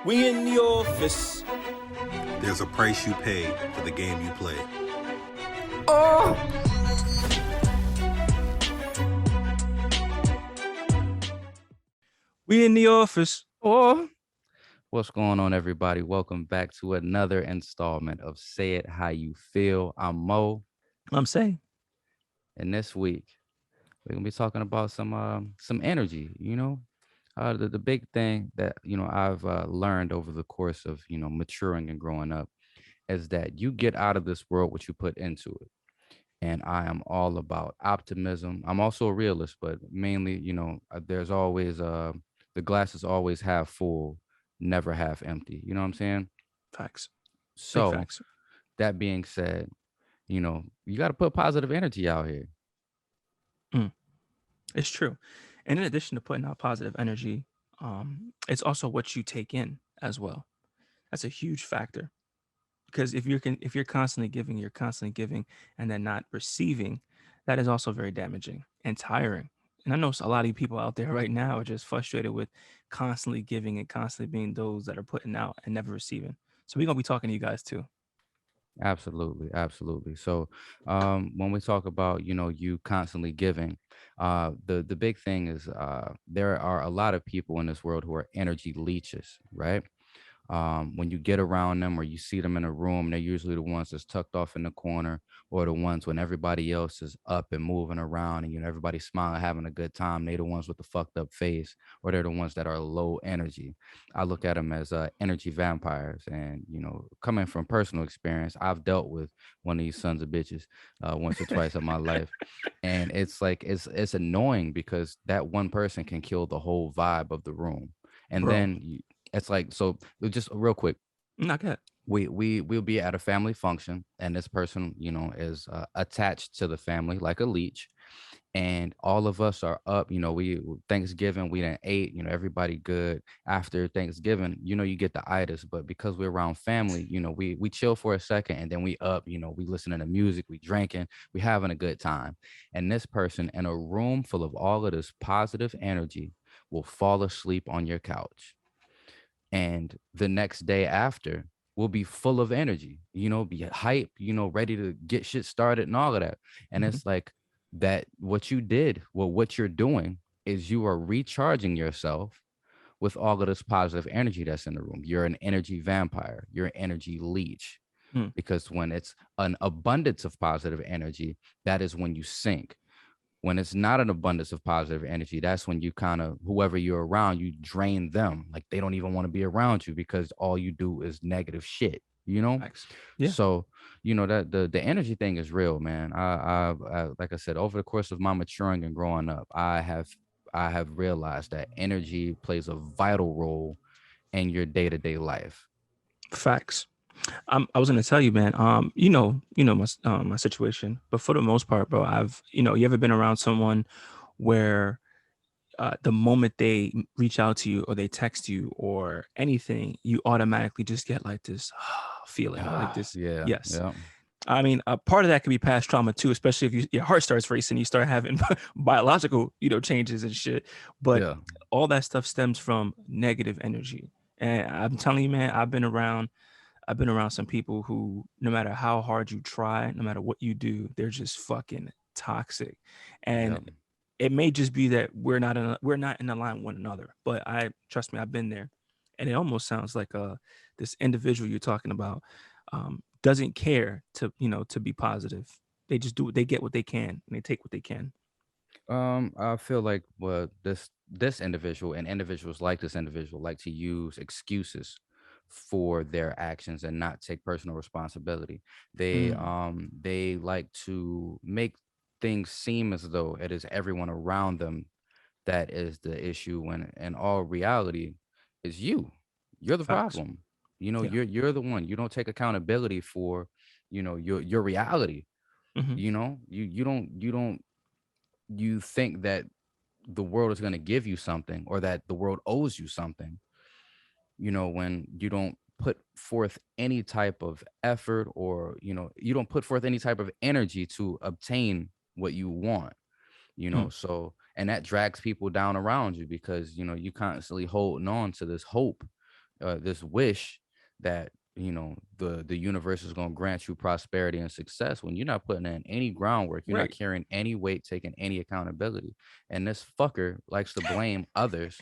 We in the office. There's a price you pay for the game you play. Oh! We in the office. Oh! What's going on, everybody? Welcome back to another installment of Say It How You Feel. I'm Mo. I'm saying. And this week, we're going to be talking about some energy, the big thing that, I've learned over the course of, maturing and growing up is that you get out of this world what you put into it. And I am all about optimism. I'm also a realist, but mainly, there's always the glass is always half full, never half empty. You know what I'm saying? Facts. So Big facts. that being said, you got to put positive energy out here. It's true. And in addition to putting out positive energy, it's also what you take in as well. That's a huge factor. Because if you're constantly giving and then not receiving, that is also very damaging and tiring. And I know a lot of people out there right now are just frustrated with constantly giving and constantly being those that are putting out and never receiving. So we're gonna be talking to you guys too. Absolutely. So when we talk about, you constantly giving, the big thing is there are a lot of people in this world who are energy leeches, right? When you get around them or you see them in a room, they're usually the ones that's tucked off in the corner, or the ones when everybody else is up and moving around and everybody's smiling, having a good time. They're the ones with the fucked up face, or they're the ones that are low energy. I look at them as energy vampires. And coming from personal experience, I've dealt with one of these sons of bitches once or twice in my life, and it's like it's annoying because that one person can kill the whole vibe of the room. And Bro. then it's like, so just real quick, Not good. we'll be at a family function, and this person, is attached to the family like a leech, and all of us are up. We Thanksgiving, we done ate. Everybody good. After Thanksgiving, you get the itis, but because we're around family, we chill for a second, and then we up. We listening to music, we drinking, we having a good time. And this person in a room full of all of this positive energy will fall asleep on your couch, and the next day after will be full of energy, be hype, ready to get shit started and all of that. And Mhm. it's like that what you did, well, what you're doing is you are recharging yourself with all of this positive energy that's in the room. You're an energy vampire, you're an energy leech. Hmm. Because when it's an abundance of positive energy, that is when you sink. When it's not an abundance of positive energy, that's when you kind of, whoever you're around, you drain them. Like they don't even want to be around you because all you do is negative shit, Facts. Yeah. So that the energy thing is real, man. I like I said, over the course of my maturing and growing up, I have realized that energy plays a vital role in your day-to-day life. Facts. I was gonna tell you, man. My situation, but for the most part, bro, you ever been around someone where the moment they reach out to you or they text you or anything, you automatically just get like this feeling, like this. Yeah. Yes. I mean, a part of that could be past trauma too, especially if your heart starts racing, you start having biological, changes and shit. But Yeah. all that stuff stems from negative energy. And I'm telling you, man, I've been around some people who, no matter how hard you try, no matter what you do, they're just fucking toxic. And Yep. it may just be that we're not in line with one another. But trust me, I've been there, and it almost sounds like this individual you're talking about doesn't care to be positive. They just do. They get what they can, and they take what they can. I feel like this individual and individuals like this individual like to use excuses for their actions and not take personal responsibility. They like to make things seem as though it is everyone around them that is the issue, when in all reality is you. You're the Facts. problem. Yeah. You're the one. You don't take accountability for, your reality. Hmm. You don't you think that the world is going to give you something, or that the world owes you something, when you don't put forth any type of effort, or you don't put forth any type of energy to obtain what you want. So, and that drags people down around you, because you constantly holding on to this hope, this wish that the universe is going to grant you prosperity and success when you're not putting in any groundwork, you're not Right. carrying any weight, taking any accountability. And this fucker likes to blame others,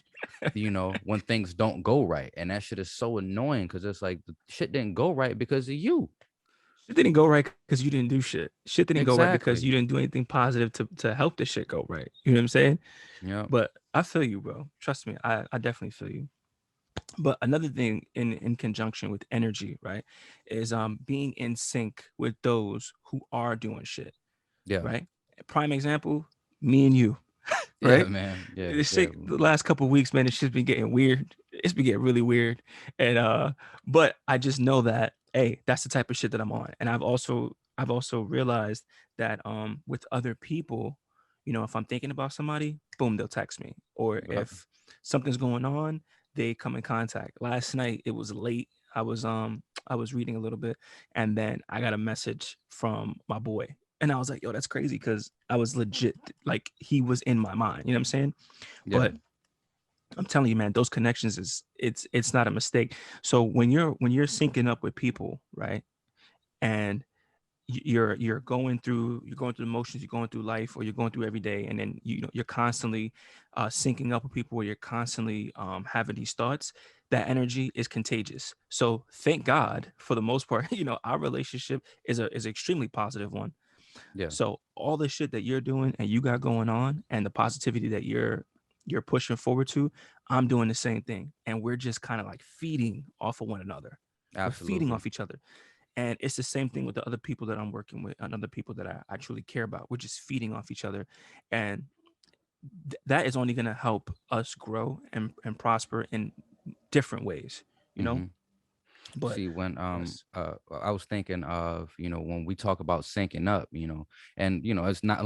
when things don't go right. And that shit is so annoying because it's like the shit didn't go right because of you. Shit didn't go right because you didn't do shit. Shit didn't go right because Exactly. you didn't do anything positive to help the shit go right. You know what I'm saying? Yeah. But I feel you, bro. Trust me, I definitely feel you. But another thing in conjunction with energy, right, is being in sync with those who are doing shit, Yeah. right? Prime example, me and you, Yeah, right? man. Yeah. This Yeah. shit the last couple of weeks, man, it's just been getting weird. It's been getting really weird. And but I just know that hey, that's the type of shit that I'm on. And I've also realized that with other people, if I'm thinking about somebody, boom, they'll text me. Or Yep. if something's going on, they come in contact. Last night it was late. I was reading a little bit and then I got a message from my boy. And I was like, yo, that's crazy because I was legit like he was in my mind. You know what I'm saying? Yeah. But I'm telling you, man, those connections it's not a mistake. So when you're syncing up with people, right? And you're going through the motions, you're going through life, or you're going through every day, and then you're constantly syncing up with people, where you're constantly having these thoughts. That energy is contagious. So thank God for the most part, our relationship is an extremely positive one. Yeah. So all the shit that you're doing and you got going on and the positivity that you're pushing forward to, I'm doing the same thing. And we're just kind of like feeding off of one another. We're feeding Absolutely. off each other. And it's the same thing with the other people that I'm working with and other people that I truly care about. We're just feeding off each other. And that is only going to help us grow and prosper in different ways, you know? Hmm. But See, when yes. I was thinking of, when we talk about syncing up, and it's not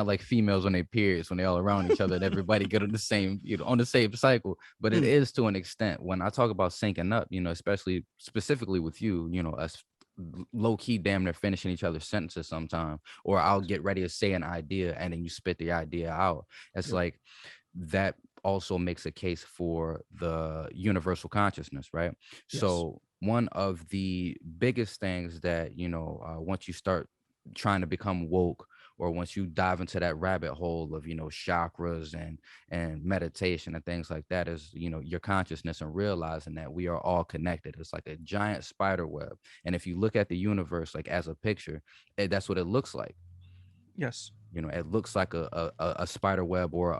like females on their periods when they all around each other and everybody get on the same, on the same cycle, but it Mm, is to an extent. When I talk about syncing up, especially specifically with you, us low key damn near finishing each other's sentences sometime, or I'll get ready to say an idea and then you spit the idea out. It's yep. like that also makes a case for the universal consciousness, right? Yes. So one of the biggest things that once you start trying to become woke, or once you dive into that rabbit hole of chakras and meditation and things like that, is your consciousness and realizing that we are all connected. It's like a giant spider web, and if you look at the universe like as a picture, that's what it looks like. Yes. It looks like a spider web, or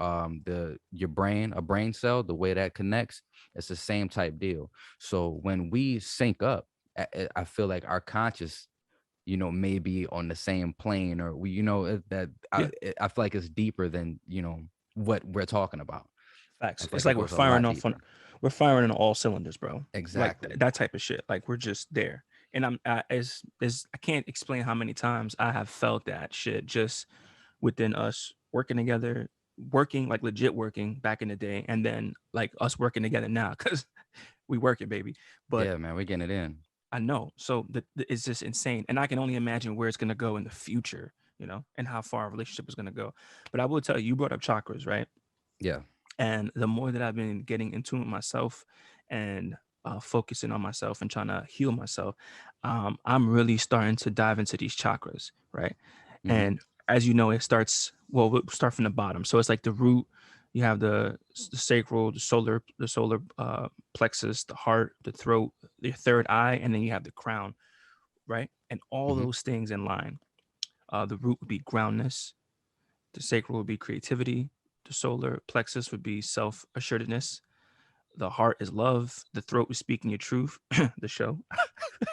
the your brain, a brain cell, the way that connects, it's the same type deal. So when we sync up, I feel like our conscious, may be on the same plane, or we, that Yeah. I feel like it's deeper than what we're talking about. I Facts. feel It's like it like we're goes a firing lot off on deeper. we're firing on all cylinders, bro. Like Exactly. that type of shit. Like we're just there. And as I can't explain how many times I have felt that shit just within us working together, working like legit working back in the day, and then like us working together now because we working, baby. But Yeah, man, we're getting it in. I know. So it's just insane. And I can only imagine where it's gonna go in the future, and how far our relationship is gonna go. But I will tell you, you brought up chakras, right? Yeah. And the more that I've been getting in tune with myself and focusing on myself and trying to heal myself, I'm really starting to dive into these chakras, right? Hmm. And as you know, we'll start from the bottom. So it's like the root, you have the sacral, the solar plexus, the heart, the throat, the third eye, and then you have the crown, right? And all Hmm. those things in line. The root would be groundness, the sacral would be creativity. The solar plexus would be self assuredness. The heart is love. The throat is speaking your truth, the show.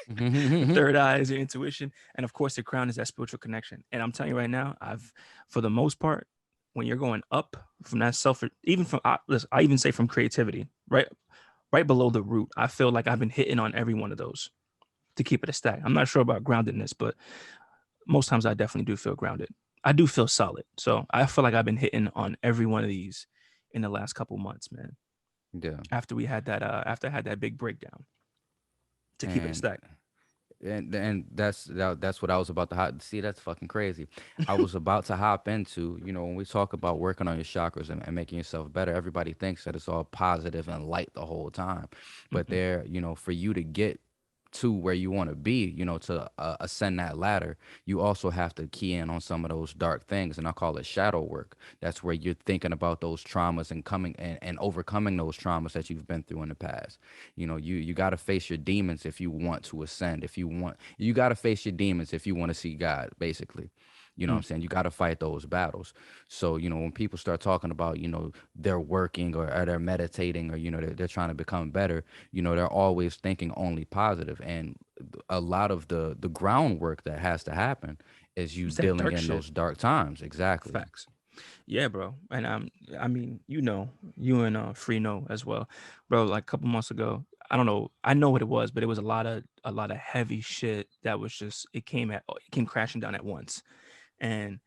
The third eye is your intuition. And of course, the crown is that spiritual connection. And I'm telling you right now, for the most part, when you're going up from that even from, listen, I even say from creativity, right below the root, I feel like I've been hitting on every one of those to keep it a stack. I'm not sure about groundedness, but most times I definitely do feel grounded. I do feel solid. So I feel like I've been hitting on every one of these in the last couple months, man. Yeah. After I had that big breakdown to keep it a And stack. and that's what I was about to see. That's fucking crazy. I was about to hop into, when we talk about working on your chakras and making yourself better, everybody thinks that it's all positive and light the whole time, but Mhm. for you to get to where you want to be, to ascend that ladder, you also have to key in on some of those dark things. And I call it shadow work. That's where you're thinking about those traumas and coming and overcoming those traumas that you've been through in the past. You got to face your demons if you want to ascend. You got to face your demons if you want to see God, basically. You know what I'm Mm. saying? You got to fight those battles. So, when people start talking about, they're working or they're meditating or, they're trying to become better, they're always thinking only positive. And a lot of the groundwork that has to happen is you It's that dealing dark in shit. those dark times. Exactly. Facts. Yeah, bro. And I mean, you and Free know as well, bro. Like a couple months ago, I don't know, I know what it was, but it was a lot of heavy shit that was just it came crashing down at once. And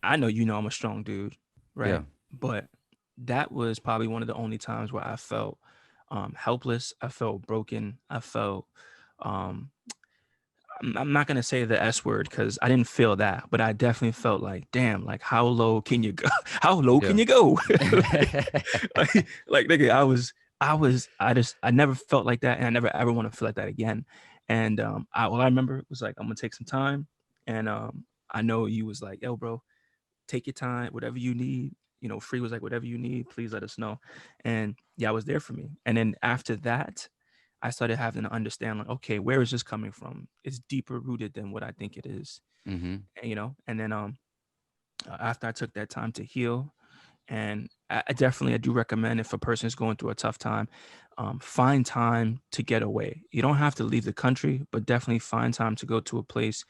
I know I'm a strong dude, right? Yeah. But that was probably one of the only times where I felt helpless. I felt broken. I felt um I'm not gonna say the S word because I didn't feel that, but I definitely felt like, damn, like how low can you go? How low can Yeah. you go? like nigga, I never felt like that, and I never ever want to feel like that again. And all I remember was like, I'm gonna take some time, and I know you was like, yo, bro, take your time, whatever you need. Free was like, whatever you need, please let us know. And yeah, I was there for me. And then after that, I started having to understand, like, okay, where is this coming from? It's deeper rooted than what I think it is. Mm-hmm. And then after I took that time to heal, and I do recommend if a person is going through a tough time, find time to get away. You don't have to leave the country, but definitely find time to go to a place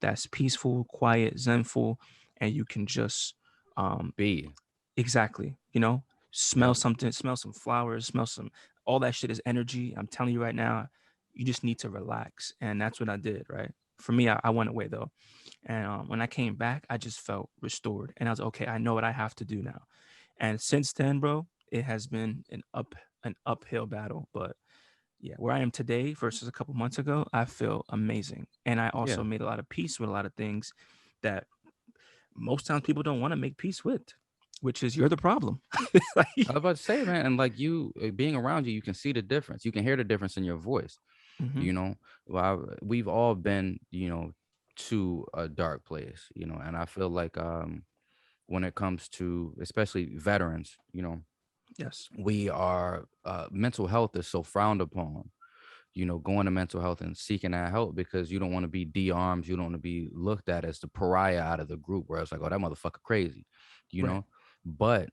that's peaceful, quiet, zenful, and you can just um, B. exactly, smell Yep. something, smell some flowers, smell some, all that shit is energy. I'm telling you right now, you just need to relax. And that's what I did, right? For me, I went away though. And when I came back, I just felt restored. And I was okay, I know what I have to do now. And since then, bro, it has been an uphill battle. But yeah, where I am today versus a couple months ago, I feel amazing. And I also Yeah. made a lot of peace with a lot of things that most times people don't want to make peace with, which is you're the problem. I Like, was about to say, man, and like you being around you, you can see the difference. You can hear the difference in your voice. mhm, You know, well, we've all been, to a dark place. And I feel like when it comes to especially veterans, yes. we are mental health is so frowned upon. Going to mental health and seeking that help because you don't want to be de-armed. You don't want to be looked at as the pariah out of the group where it's like, oh, that motherfucker crazy, you Right. know? But,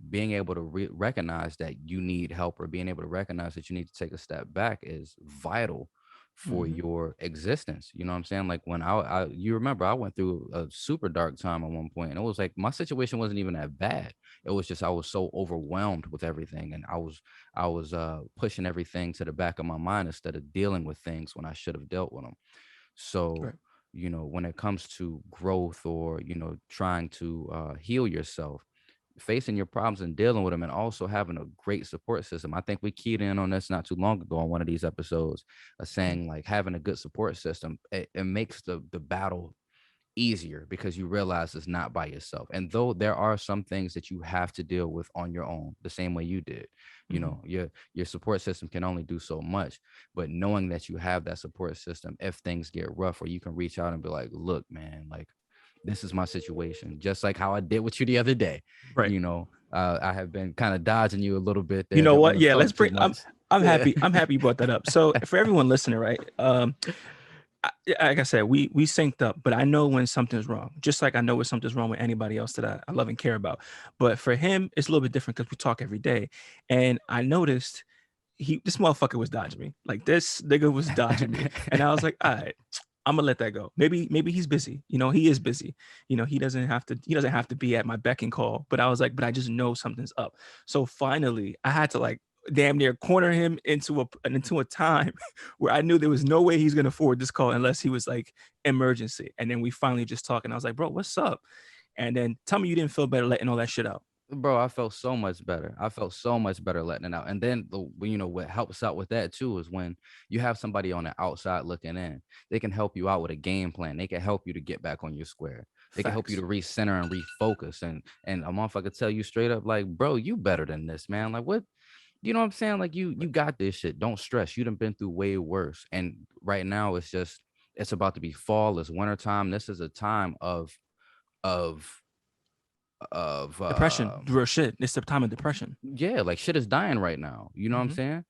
being able to recognize that you need help or being able to recognize that you need to take a step back is vital for Mhm. your existence. You know what I'm saying? Like when you remember, I went through a super dark time at one point and it was like, my situation wasn't even that bad. It was just, I was so overwhelmed with everything. And I was pushing everything to the back of my mind instead of dealing with things when I should have dealt with them. So, Right. when it comes to growth or, trying to heal yourself, facing your problems and dealing with them and also having a great support system. I think we keyed in on this not too long ago on one of these episodes, Mm. saying like having a good support system, it makes the battle easier because you realize it's not by yourself. And though there are some things that you have to deal with on your own, the same way you did, Mhm. your support system can only do so much. But knowing that you have that support system, if things get rough, where you can reach out and be like, look, man, like this is my situation, just like how I did with you the other day. Right. I have been kind of dodging you a little bit You there. know Didn't what? want to Yeah, let's talk too bring. I'm much. I'm Yeah. happy. I'm happy you brought that up. So for everyone listening, right? Like I said, we synced up, but I know when something's wrong. Just like I know when something's wrong with anybody else that I love and care about. But for him, it's a little bit different because we talk every day. And I noticed this motherfucker was dodging me. Like this nigga was dodging me. And I was like, all right, I'm gonna let that go. Maybe he's busy. He is busy. He doesn't have to be at my beck and call. But I was like, but I just know something's up. So finally I had to like damn near corner him into a time where I knew there was no way he's gonna forward this call unless he was like emergency. And then we finally just talked and I was like, bro, what's up? And then tell me you didn't feel better letting all that shit out. bro, I felt so much better. I felt so much better letting it out. And then what helps out with that too is when you have somebody on the outside looking in, they can help you out with a game plan. They can help you to get back on your square. They can help you to Facts. recenter and refocus. And a motherfucker tell you straight up, like, bro, you better than this, man. Like, what? You know what I'm saying? Like, you got this shit. Don't stress. You done been through way worse. And right now it's about to be fall. It's wintertime. This is a time of of Depression, real shit. It's the time of depression. yeah, like shit is dying right now. You know what I'm Hmm. saying?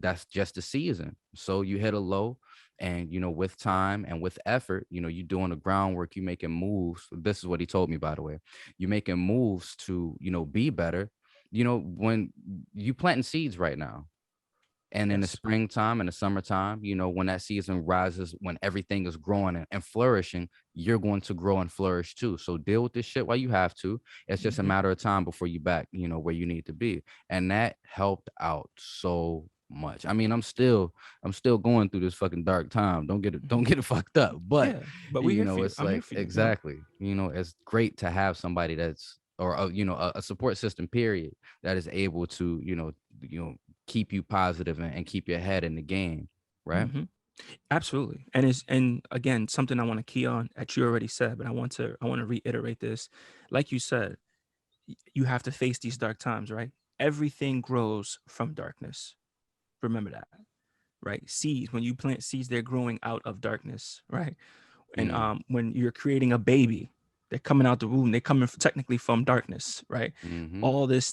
That's just the season. So you hit a low, and with time and with effort, you doing the groundwork, you making moves. This is what he told me, by the way. You making moves to, be better. When you planting seeds right now, and in the Yes. springtime and the summertime, when that season rises, when everything is growing and flourishing, you're going to grow and flourish too. So deal with this shit while you have to. It's just a Hmm. matter of time before you back, where you need to be. And that helped out so much. I mean, I'm still going through this fucking dark time. Don't get it, don't Hmm. get it fucked up. But Yeah, but we're here for you. it's I'm here like for you. You know. exactly, it's great to have somebody that's or a support system, period, that is able to, keep you positive and keep your head in the game, right? Hmm. Absolutely. And again, something I want to key on that you already said, but I want to reiterate this. Like you said, you have to face these dark times, right? Everything grows from darkness. Remember that, right? Seeds, when you plant seeds, they're growing out of darkness, right? And Mm, when you're creating a baby, they're coming out the womb. They're coming technically from darkness, right? mm-hmm. All this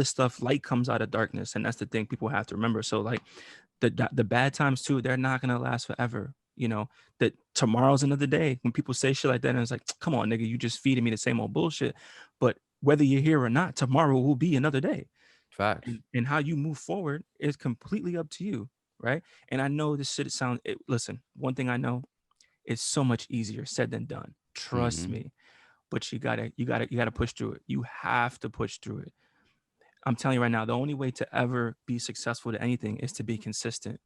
stuff, light comes out of darkness, and that's the thing people have to remember. So, like the bad times too, they're not gonna last forever. That tomorrow's another day. When people say shit like that, and it's like, come on, nigga, you just feeding me the same old bullshit. But whether you're here or not, tomorrow will be another day. Facts. And how you move forward is completely up to you, right? And I know this shit sounds. Listen, one thing I know, it's so much easier said than done. Trust Mm-hmm. me. But you gotta push through it. You have to push through it. I'm telling you right now, the only way to ever be successful to anything is to be consistent,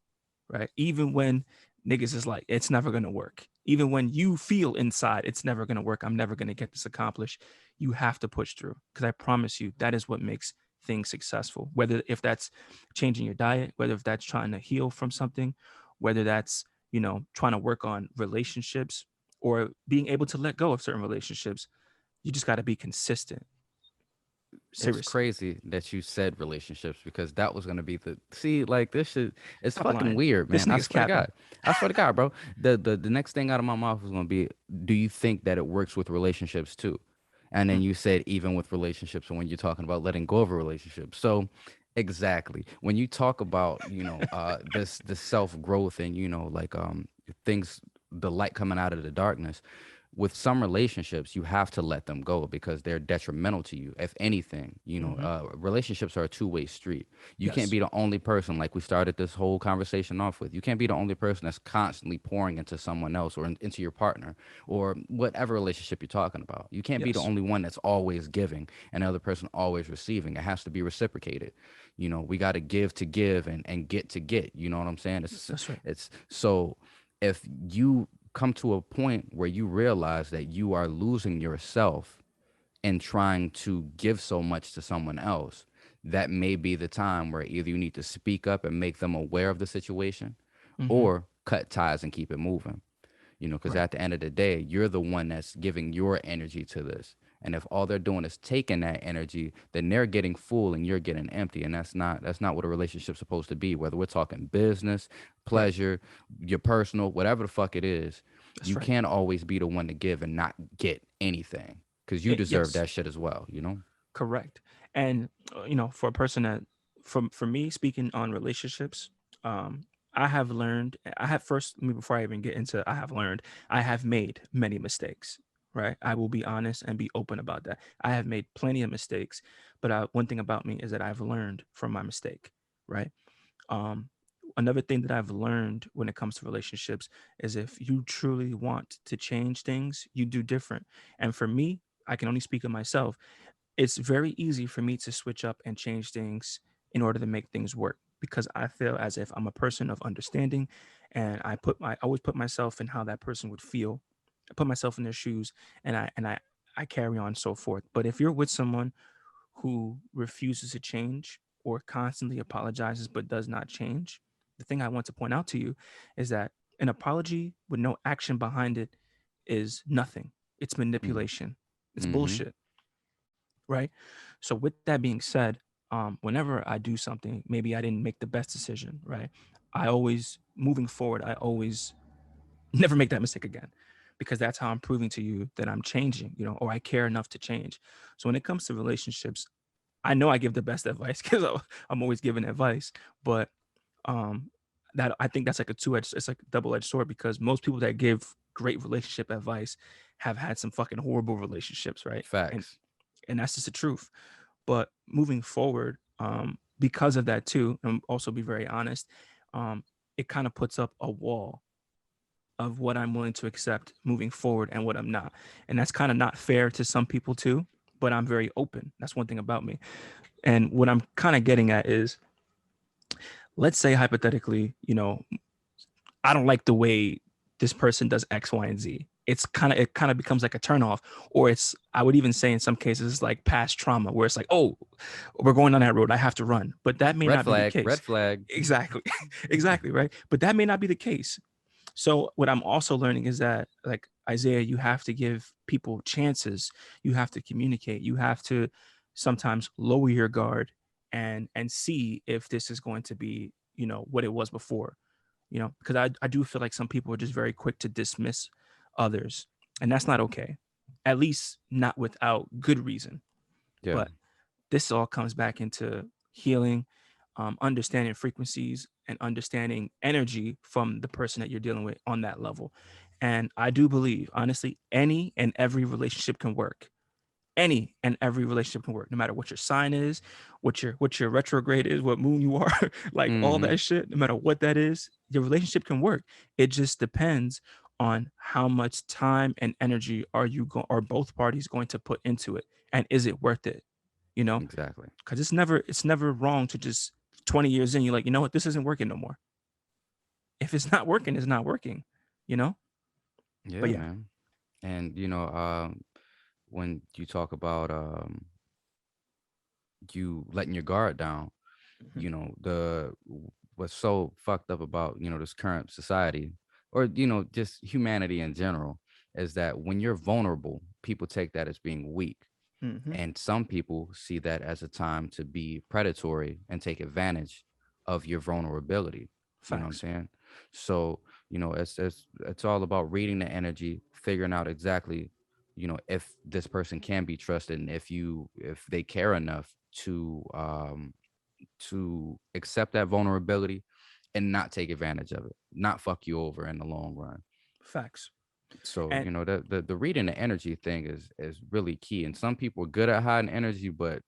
right? Even when niggas is like, it's never gonna work. Even when you feel inside it's never gonna work, I'm never gonna get this accomplished. You have to push through, because I promise you that is what makes things successful. Whether if that's changing your diet, whether if that's trying to heal from something, whether that's trying to work on relationships or being able to let go of certain relationships, you just got to be consistent. It's Seriously, crazy that you said relationships because that was gonna be the see, like, this shit. It's stop fucking lying. weird, This man. I nigga's swear to capping. God. I swear to God, bro. The next thing out of my mouth was gonna be, do you think that it works with relationships too? And then Mm, you said even with relationships, and when you're talking about letting go of a relationship. So exactly. When you talk about, this self-growth and, like things, the light coming out of the darkness, with some relationships, you have to let them go because they're detrimental to you. If anything, mm-hmm. relationships are a two-way street. You can't Yes. be the only person, like we started this whole conversation off with. You can't be the only person that's constantly pouring into someone else or into your partner or whatever relationship you're talking about. You can't be the Yes. only one that's always giving and the other person always receiving. It has to be reciprocated. We got to give and get to get. You know what I'm saying? That's right. It's so if you come to a point where you realize that you are losing yourself and trying to give so much to someone else, that may be the time where either you need to speak up and make them aware of the situation Mm-hmm. or cut ties and keep it moving. Because Right. at the end of the day, you're the one that's giving your energy to this. And if all they're doing is taking that energy, then they're getting full and you're getting empty. And that's not what a relationship's supposed to be. Whether we're talking business, Right. pleasure, your personal, whatever the fuck it is, That's you right. can't always be the one to give and not get anything because you deserve Yes. that shit as well. Correct. And for a person that, for me, speaking on relationships, I have learned. I have first. I mean, before I even get into, I have learned. I have made many mistakes. Right. I will be honest and be open about that. I have made plenty of mistakes, but one thing about me is that I've learned from my mistake. Right. Um, Another thing that I've learned when it comes to relationships is if you truly want to change things, you do different. And for me, I can only speak of myself. It's very easy for me to switch up and change things in order to make things work, because I feel as if I'm a person of understanding, and I always put myself in how that person would feel. I put myself in their shoes, and I carry on, so forth. But if you're with someone who refuses to change or constantly apologizes but does not change, the thing I want to point out to you is that an apology with no action behind it is nothing. It's manipulation. It's Mm-hmm. bullshit, right? So with that being said, whenever I do something, maybe I didn't make the best decision, right? I always, moving forward, I always never make that mistake again, because that's how I'm proving to you that I'm changing, or I care enough to change. So when it comes to relationships, I know I give the best advice because I'm always giving advice, but um, that I think that's like a two-edged, it's like a double-edged sword, because most people that give great relationship advice have had some fucking horrible relationships, right? And Facts. and that's just the truth. But moving forward, because of that too, and also be very honest, it kind of puts up a wall of what I'm willing to accept moving forward and what I'm not. And that's kind of not fair to some people too, but I'm very open. That's one thing about me. And what I'm kind of getting at is, let's say hypothetically, I don't like the way this person does X, Y, and Z. It kind of becomes like a turnoff, or I would even say in some cases it's like past trauma, where it's like, oh, we're going on that road, I have to run. But that may Red not be the flag. case. Red flag. Exactly. Exactly, right? But that may not be the case. So what I'm also learning is that, like Isaiah, you have to give people chances. You have to communicate. You have to sometimes lower your guard and see if this is going to be, what it was before. Because I do feel like some people are just very quick to dismiss others, and that's not okay. At least not without good reason. Yeah. But this all comes back into healing, understanding frequencies, and understanding energy from the person that you're dealing with on that level. And I do believe, honestly, any and every relationship can work. Any and every relationship can work, no matter what your sign is, what your retrograde is, what moon you are, like all Mm-hmm. that shit. No matter what that is, your relationship can work. It just depends on how much time and energy are both parties going to put into it, and is it worth it? You know, Exactly. because it's never wrong to just 20 years in, you're like, you know what, this isn't working no more. If it's not working, it's not working, you know. But Yeah, yeah. man. And when you talk about you letting your guard down, Mhm. what's so fucked up about this current society, or just humanity in general, is that when you're vulnerable, people take that as being weak. Mhm. And some people see that as a time to be predatory and take advantage of your vulnerability. You know what I'm Facts. saying? So, it's all about reading the energy, figuring out exactly, if this person can be trusted, and if they care enough to accept that vulnerability and not take advantage of it, not fuck you over in the long run. Facts. So, And the reading the energy thing is really key. And some people are good at hiding energy, but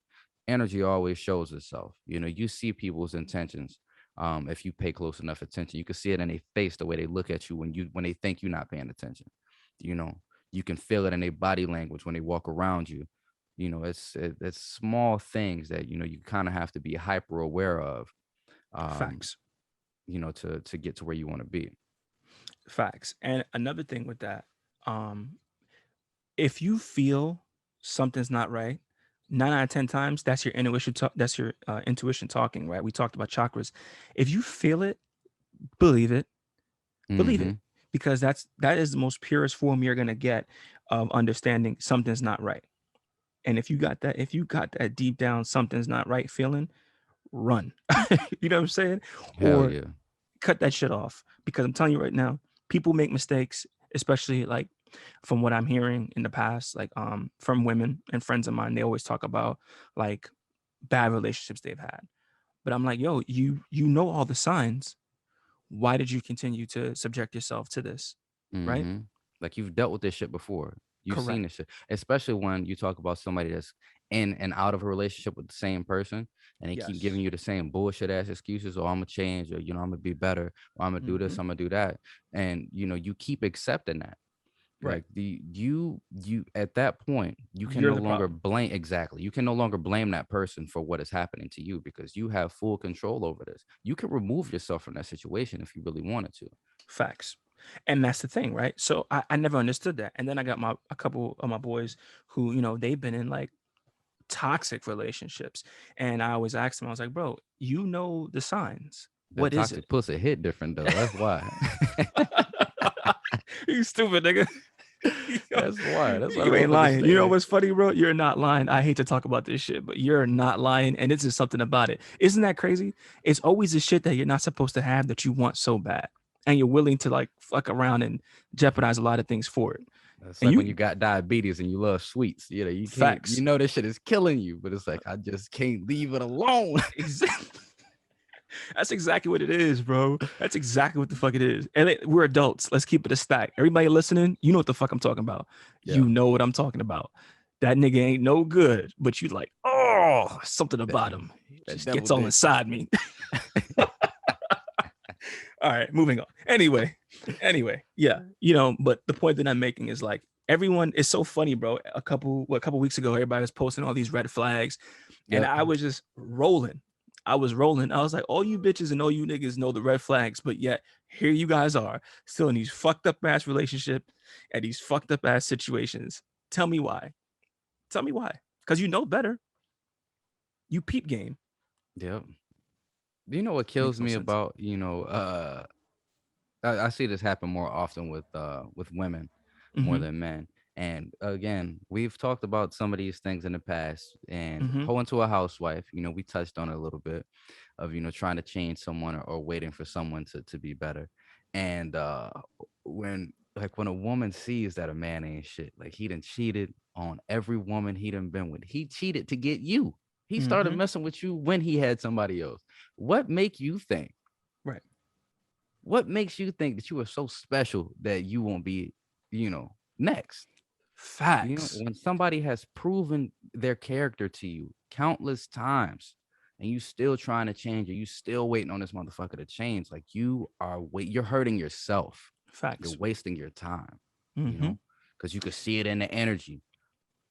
energy always shows itself. You see people's intentions. If you pay close enough attention, you can see it in their face, the way they look at you when they think you're not paying attention. You know, you can feel it in their body language when they walk around you. It's small things that you kind of have to be hyper aware of. Um, facts. to get to where you want to be. Facts. And another thing with that, um, if you feel something's not right, 9 out of 10 times, that's your intuition. That's your intuition talking, right? We talked about chakras. If you feel it, believe it. Believe Mm-hmm. it, because that is the most purest form you're gonna get of understanding something's not right. And if you got that deep down something's not right feeling, run. You know what I'm saying? Hell Or yeah. cut that shit off, because I'm telling you right now, people make mistakes, especially like from what I'm hearing in the past, like from women and friends of mine. They always talk about like bad relationships they've had. But I'm like, yo, you know all the signs. Why did you continue to subject yourself to this? Right? Mhm. Like, you've dealt with this shit before. You've seen Correct. this shit, especially when you talk about somebody that's in and out of a relationship with the same person, and they keep giving Yes. you the same bullshit ass excuses. "Oh, Imma change," or, "Imma be better," or, "Imma do Hmm. this, Imma do that." And, you keep accepting that. Right. Like, you at that point, you can You're no the longer problem. blame exactly. You can no longer blame that person for what is happening to you, because you have full control over this. You can remove yourself from that situation if you really wanted to. Facts. And that's the thing, right? So I never understood that. And then I got a couple of my boys who, they've been in like toxic relationships. And I always asked him, I was like, bro, you know the signs. That What is it? toxic pussy hit different though. That's why. You stupid nigga. Yo, That's why. That's why the you ain't motherfuckers lying. You know stay. what's funny, bro? You're not lying. I hate to talk about this shit, but you're not lying. And it's just something about it. Isn't that crazy? It's always the shit that you're not supposed to have that you want so bad. And you're willing to like fuck around and jeopardize a lot of things for it. It's And like when you you got diabetes and you love sweets. You know, you can't. You facts. know this shit is killing you, but it's like I just can't leave it alone. Exactly. That's exactly what it is, bro. That's exactly what the fuck it is. And we're adults. Let's keep it a stack. Everybody listening, you know what the fuck I'm talking about. Yeah. You know what I'm talking about. That nigga ain't no good, but you like, oh, something That, about him. It that just devil gets all dick. inside me. All right, moving on. Anyway, yeah, but the point that I'm making is like everyone is so funny, bro. A couple weeks ago, everybody was posting all these red flags, and Yep. I was just rolling. I was rolling. I was like, all you bitches and all you niggas know the red flags, but yet here you guys are still in these fucked up ass relationship and these fucked up ass situations. Tell me why. Tell me why. Because you know better. You peep game. Yep. Do you know what Makes kills no me sense. about, I see this happen more often with women more Mm-hmm. than men. And again, we've talked about some of these things in the past. And Mm-hmm. going to a housewife, we touched on it a little bit of trying to change someone or waiting for someone to be better. And when a woman sees that a man ain't shit, like he done cheated on every woman he done been with, he cheated to get you. He started Mm-hmm. messing with you when he had somebody else. What make you think? Right. What makes you think that you are so special that you won't be, next? Facts. When somebody has proven their character to you countless times and you still trying to change it, you still waiting on this motherfucker to change, like you're hurting yourself. You're Facts. wasting your time, Mm-hmm. because you could see it in the energy.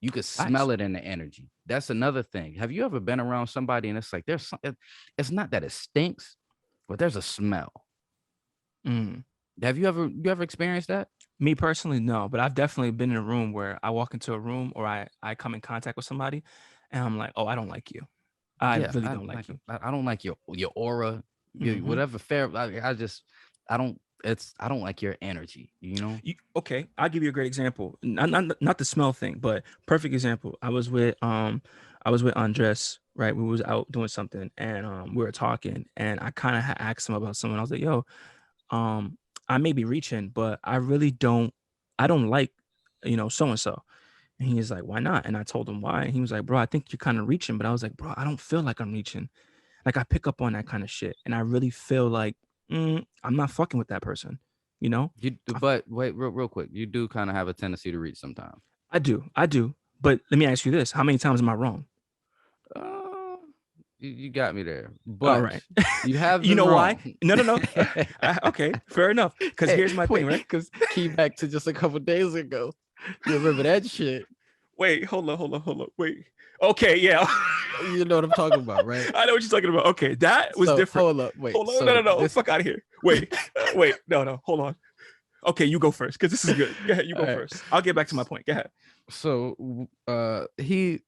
You could Facts. smell it in the energy. That's another thing. Have you ever been around somebody and it's like it's not that it stinks, but there's a smell. Mm. Have you ever experienced that? Me personally, no, but I've definitely been in a room where I walk into a room or I come in contact with somebody and I'm like, oh, I don't like you. I Yeah, really I don't like like you. I don't like your aura, Mm-hmm. whatever fair. I don't I don't like your energy. Okay, I'll give you a great example. Not the smell thing, but perfect example. I was with Andres, right? We was out doing something and we were talking and I kind of asked him about someone. I was like, yo, um, I may be reaching, but I don't like, so and so. And he was like, why not? And I told him why. And he was like, bro, I think you're kind of reaching, but I was like, bro, I don't feel like I'm reaching. Like I pick up on that kind of shit. And I really feel like I'm not fucking with that person. You know? I, But wait, real quick, you do kind of have a tendency to reach sometimes. I do. I do. But let me ask you this. How many times am I wrong? Uh, you got me there, All but right. you have You been know why? wrong. No, no, no. Okay, fair enough. Because Hey, here's my thing, wait, right? because key back to just a couple days ago. You remember that shit? Wait, hold on. Wait. Okay, yeah. You know what I'm talking about, right? I know what you're talking about. Okay, that was So different. hold up, wait. Hold on. No, no, So no. this, Fuck out of here. Wait. Wait. No, no. Hold on. Okay, you go first because this is good. Go ahead. You all go right. first. I'll get back to my point. Go ahead. So he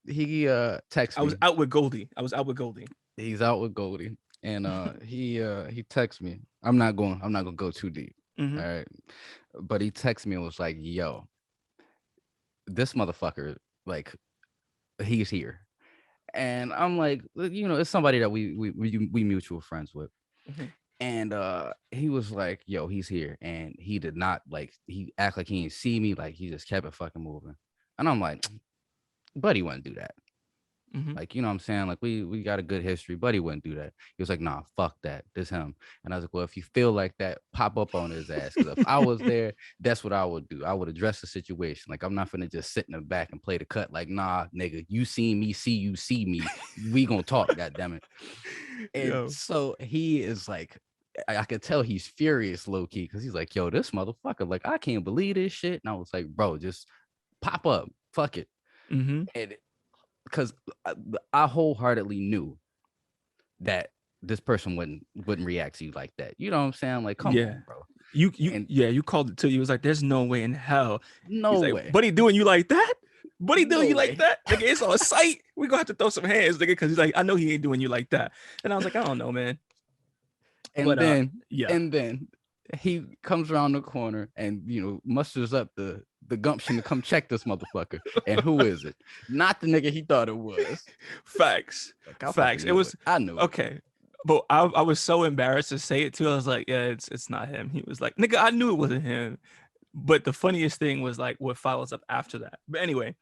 texts I was me. out with Goldie. I was out with Goldie. He's out with Goldie, and he texts me. I'm not gonna go too deep. Mm-hmm. All right, but he texts me and was like, "Yo, this motherfucker, like, he's here." And I'm like, it's somebody that we mutual friends with. Mm-hmm. And he was like, yo, he's here. And he did not, like, he act like he didn't see me, like he just kept it fucking moving. And I'm like, buddy wouldn't do that. Mm-hmm. Like, you know what I'm saying? Like, we got a good history. Buddy wouldn't do that. He was like, nah, fuck that. This him. And I was like, well, if you feel like that, pop up on his ass. Because if I was there, that's what I would do. I would address the situation. Like, I'm not gonna just sit in the back and play the cut. Like, nah, nigga, you see me, see me. We gonna talk, goddamn it. And Yo. so he is like, I could tell he's furious, low key, because he's like, yo, this motherfucker, like, I can't believe this shit. And I was like, bro, just pop up, fuck it. Mm-hmm. And because I wholeheartedly knew that this person wouldn't react to you like that. You know what I'm saying? Like, come Yeah. on, bro. You And yeah, you called it too. You was like, there's no way in hell. no He's like, way. but he doing you like that? But he doing No you like way. that? Nigga, it's on sight. We gonna have to throw some hands, nigga, because he's like, I know he ain't doing you like that. And I was like, I don't know, man. And But then yeah. and then he comes around the corner and musters up the gumption to come check this motherfucker. And who is it? Not the nigga he thought it was. Facts. Like I Facts. fucking It knew it. was I knew it. okay. But I was so embarrassed to say it too. I was like, yeah, it's not him. He was like, nigga, I knew it wasn't him. But the funniest thing was like what follows up after that. But anyway,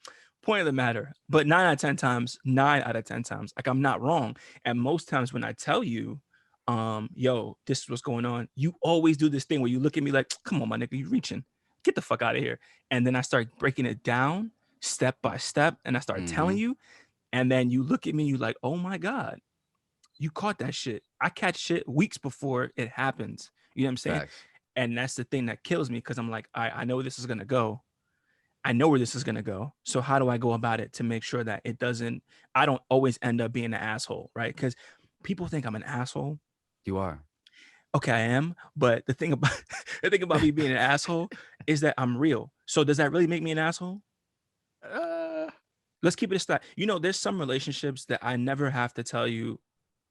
point of the matter. But 9 out of 10 times, 9 out of 10 times, like I'm not wrong. And most times when I tell you, yo, this is what's going on, you always do this thing where you look at me like, come on, my nigga, you reaching. Get the fuck out of here. And then I start breaking it down step by step, and I start telling Mm-hmm. you, and then you look at me, you like, oh my God, you caught that shit. I catch shit weeks before it happens. You know what I'm saying? Facts. And that's the thing that kills me because I'm like, I know where this is gonna go. I know where this is gonna go. So how do I go about it to make sure that it doesn't? I don't always end up being an asshole, right? Because people think I'm an asshole. You are. Okay, I am. But the thing about the thing about me being an asshole is that I'm real. So does that really make me an asshole? Uh, Let's keep it a stat. There's some relationships that I never have to tell you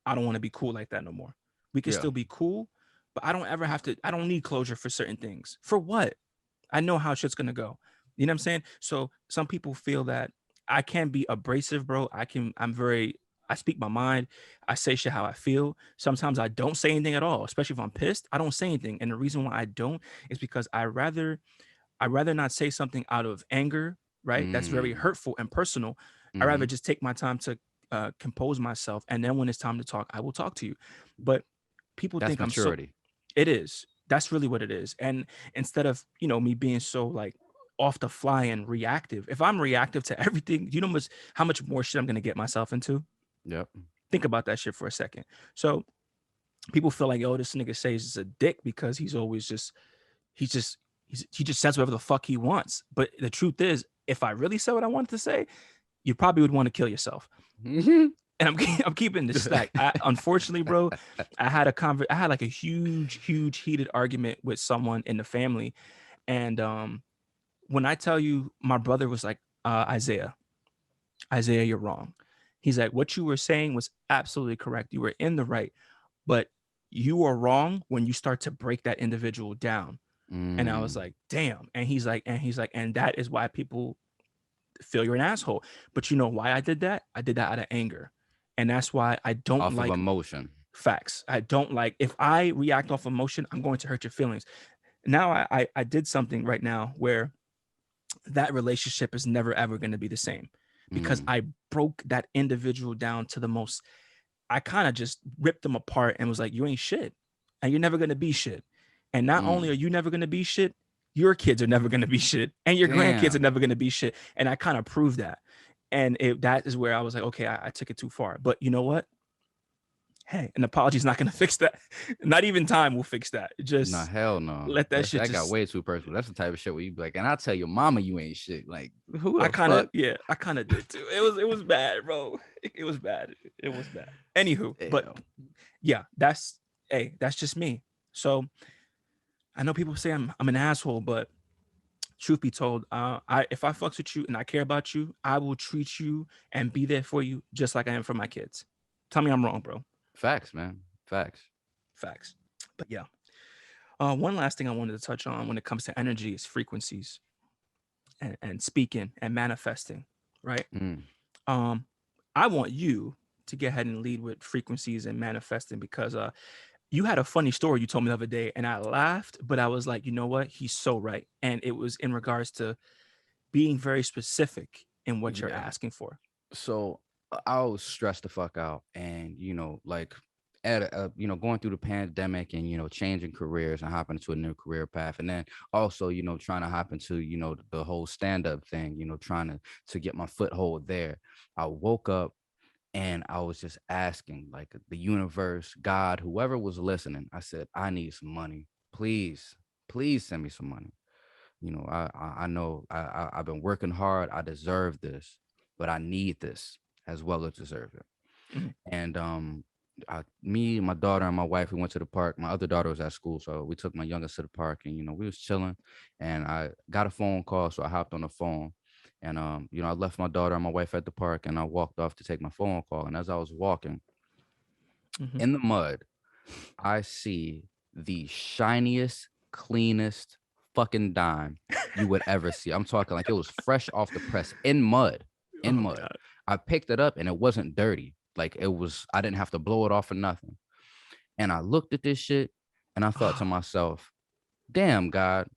I don't want to be cool like that no more. We can yeah. still be cool, but I don't ever have to. I don't need closure for certain things. For what? I know how shit's gonna go. You know what I'm saying? So some people feel that I can be abrasive, bro. I can. I'm very. I speak my mind. I say shit how I feel. Sometimes I don't say anything at all, especially if I'm pissed. I don't say anything, and the reason why I don't is because I rather not say something out of anger, right? That's very Mm. hurtful and personal. I rather Mm-hmm. just take my time to compose myself, and then when it's time to talk, I will talk to you. But people That's think I'm so. maturity. It is. That's really what it is. And instead of me being so like off the fly and reactive, if I'm reactive to everything, how much more shit I'm gonna get myself into. Yep. Think about that shit for a second. So people feel like, oh, this nigga says he's a dick because he's just he just says whatever the fuck he wants. But the truth is, if I really said what I wanted to say, you probably would want to kill yourself. Mm-hmm. And I'm keeping this stack. Unfortunately, bro, I had like a huge heated argument with someone in the family, and when I tell you, my brother was like, Isaiah, you're wrong. He's like, what you were saying was absolutely correct. You were in the right, but you are wrong when you start to break that individual down. And I was Mm. like, damn. And that is why people feel you're an asshole. But you know why I did that? I did that out of anger. And that's why I don't Off of like emotion. facts. I don't like if I react off emotion, I'm going to hurt your feelings. Now I did something right now where that relationship is never ever going to be the same because Mm. I broke that individual down to the most. I kind of just ripped them apart and was like, you ain't shit. And you're never going to be shit. And not only Mm. are you never going to be shit, your kids are never going to be shit. And your grandkids are Damn. never going to be shit. And I kind of proved that. And that is where I was like, okay, I took it too far. But you know what? Hey, an apology is not going to fix that. Not even time will fix that. Nah, Just hell no. let that That's shit that got just. way too personal. That's the type of shit where you be like, and I'll tell your mama you ain't shit. Like, who I the kind of, fuck? yeah, I kind of did too. It was bad, bro. It was bad. It was bad. Anywho, but Damn. yeah, that's just me. So I know people say I'm an asshole, but truth be told, I if I fucks with you and I care about you, I will treat you and be there for you just like I am for my kids. Tell me I'm wrong, bro. Facts, man. Facts. Facts. But yeah, one last thing I wanted to touch on when it comes to energy is frequencies and speaking and manifesting, right? Mm. Um, I want you to get ahead and lead with frequencies and manifesting because you had a funny story you told me the other day and I laughed, but I was like, you know what? He's so right. And it was in regards to being very specific in what you're Yeah. asking for. So I was stressed the fuck out, and like at going through the pandemic, and changing careers and hopping into a new career path, and then also trying to hop into the whole stand up thing, trying to get my foothold there. I woke up and I was just asking, like, the universe, God, whoever was listening. I said, I need some money, please, please send me some money. I know I've been working hard. I deserve this, but I need this as well as deserve it. Mhm. And me, my daughter, and my wife, we went to the park. My other daughter was at school, so we took my youngest to the park, and we was chilling. And I got a phone call, so I hopped on the phone, And I left my daughter and my wife at the park, and I walked off to take my phone call. And as I was walking Mhm. in the mud, I see the shiniest, cleanest fucking dime you would ever see. I'm talking like it was fresh off the press in mud, in Oh mud. god. I picked it up and it wasn't dirty. Like it was, I didn't have to blow it off or nothing. And I looked at this shit and I thought to Ah, myself, damn, God,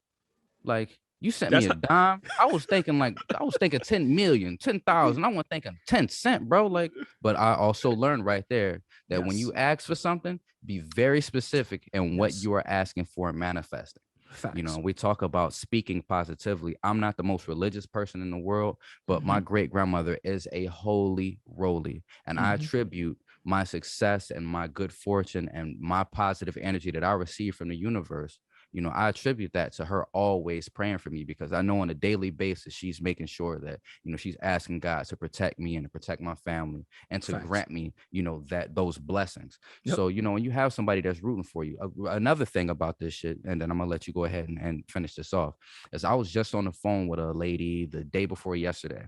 like you sent me that's a how dime. I was thinking 10 million, 10,000. I wasn't thinking 10 cent, bro. Like, but I also learned right there that when yes. you ask for something, be very specific in what Yes. you are asking for and manifesting. Facts. We talk about speaking positively. I'm not the most religious person in the world, but my Mhm. great grandmother is a holy roly. And I Mhm. attribute my success and my good fortune and my positive energy that I receive from the universe. I attribute that to her always praying for me, because I know on a daily basis she's making sure that she's asking God to protect me and to protect my family and to Facts. grant me that those blessings. Yep. So when you have somebody that's rooting for you, another thing about this shit, and then I'm gonna let you go ahead and finish this off, is I was just on the phone with a lady the day before yesterday,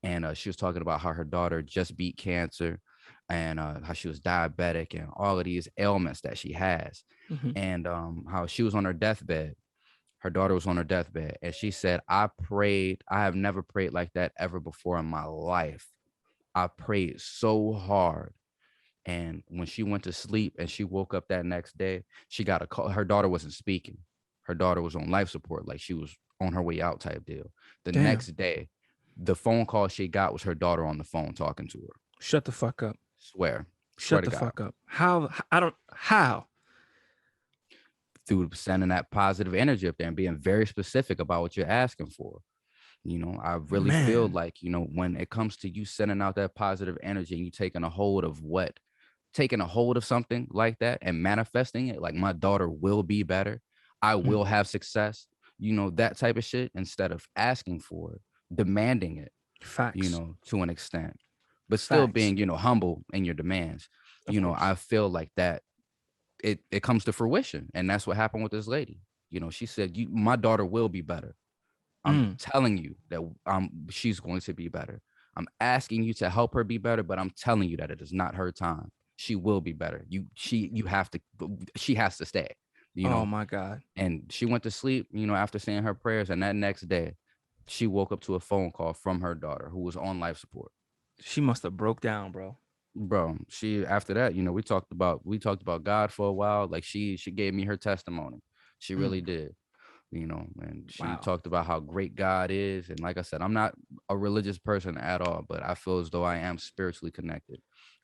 and she was talking about how her daughter just beat cancer, and how she was diabetic and all of these ailments that she has, Mhm. and how she was on her deathbed. Her daughter was on her deathbed, and she said, "I prayed. I have never prayed like that ever before in my life. I prayed so hard." And when she went to sleep and she woke up that next day, she got a call. Her daughter wasn't speaking. Her daughter was on life support, like she was on her way out type deal. The Damn. next day, the phone call she got was her daughter on the phone talking to her. Shut the fuck up. Swear Shut to the God, fuck up. How I don't how? through sending that positive energy up there and being very specific about what you're asking for. I really feel Man. like, when it comes to you sending out that positive energy and you taking a hold of something like that and manifesting it, like my daughter will be better, I Mm. will have success, that type of shit, instead of asking for it, demanding it, Facts. to an extent, but still Facts. being, humble in your demands. Of course. I feel like that it comes to fruition. And that's what happened with this lady. She said, my daughter will be better. I'm Mm. telling you that she's going to be better. I'm asking you to help her be better, but I'm telling you that it is not her time. She will be better. You have to, she has to stay, you Oh know. my God. And she went to sleep, after saying her prayers. And that next day, she woke up to a phone call from her daughter who was on life support. She must have broke down, bro. Bro, she after that, we talked about God for a while. Like she gave me her testimony. She really Mm. did. And she Wow. talked about how great God is. And like I said, I'm not a religious person at all, but I feel as though I am spiritually connected.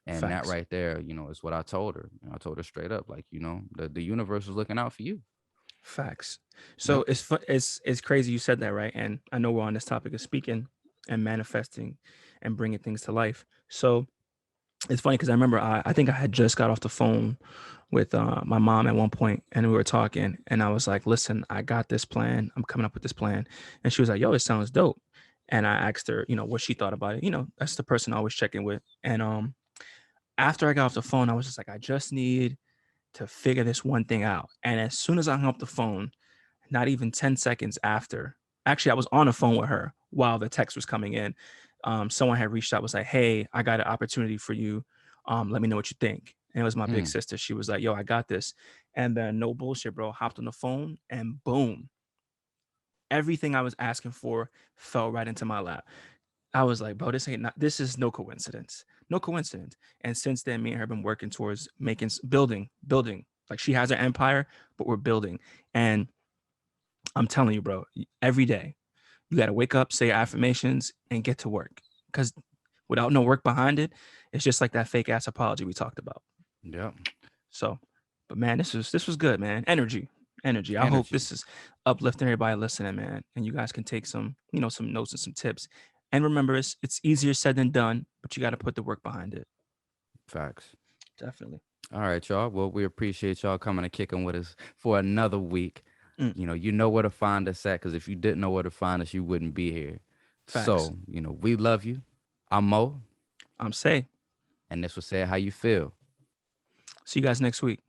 And that Facts. right there, is what I told her. I told her straight up, like, the universe is looking out for you. Facts. So Yep. it's crazy you said that, right? And I know we're on this topic of speaking and manifesting and bringing things to life. So it's funny because I remember I think I had just got off the phone with my mom at one point, and we were talking, and I was like, "Listen, I got this plan. I'm coming up with this plan," and she was like, "Yo, it sounds dope." And I asked her, what she thought about it. That's the person I always check in with. And after I got off the phone, I was just like, I just need to figure this one thing out. And as soon as I hung up the phone, not even 10 seconds after, actually, I was on the phone with her while the text was coming in. Someone had reached out, was like, "Hey, I got an opportunity for you. Let me know what you think." And it was my big Mm, sister. She was like, "Yo, I got this." And then, no bullshit, bro, hopped on the phone and boom, everything I was asking for fell right into my lap. I was like, bro, this is no coincidence. No coincidence. And since then, me and her have been working towards building. Like she has her empire, but we're building. And I'm telling you, bro, every day you got to wake up, say your affirmations, and get to work. Because without no work behind it, it's just like that fake ass apology we talked about. yep. So, but man, this was good, man. Energy. I hope Energy. this is uplifting everybody listening, man. And you guys can take some notes and some tips. And remember, it's easier said than done, but you got to put the work behind it. Facts. Definitely. All right, y'all. Well, we appreciate y'all coming and kicking with us for another week. Mm, You know where to find us at, because if you didn't know where to find us, you wouldn't be here. facts. So, we love you. I'm Mo, I'm Say. and this was Say How You Feel. See you guys next week.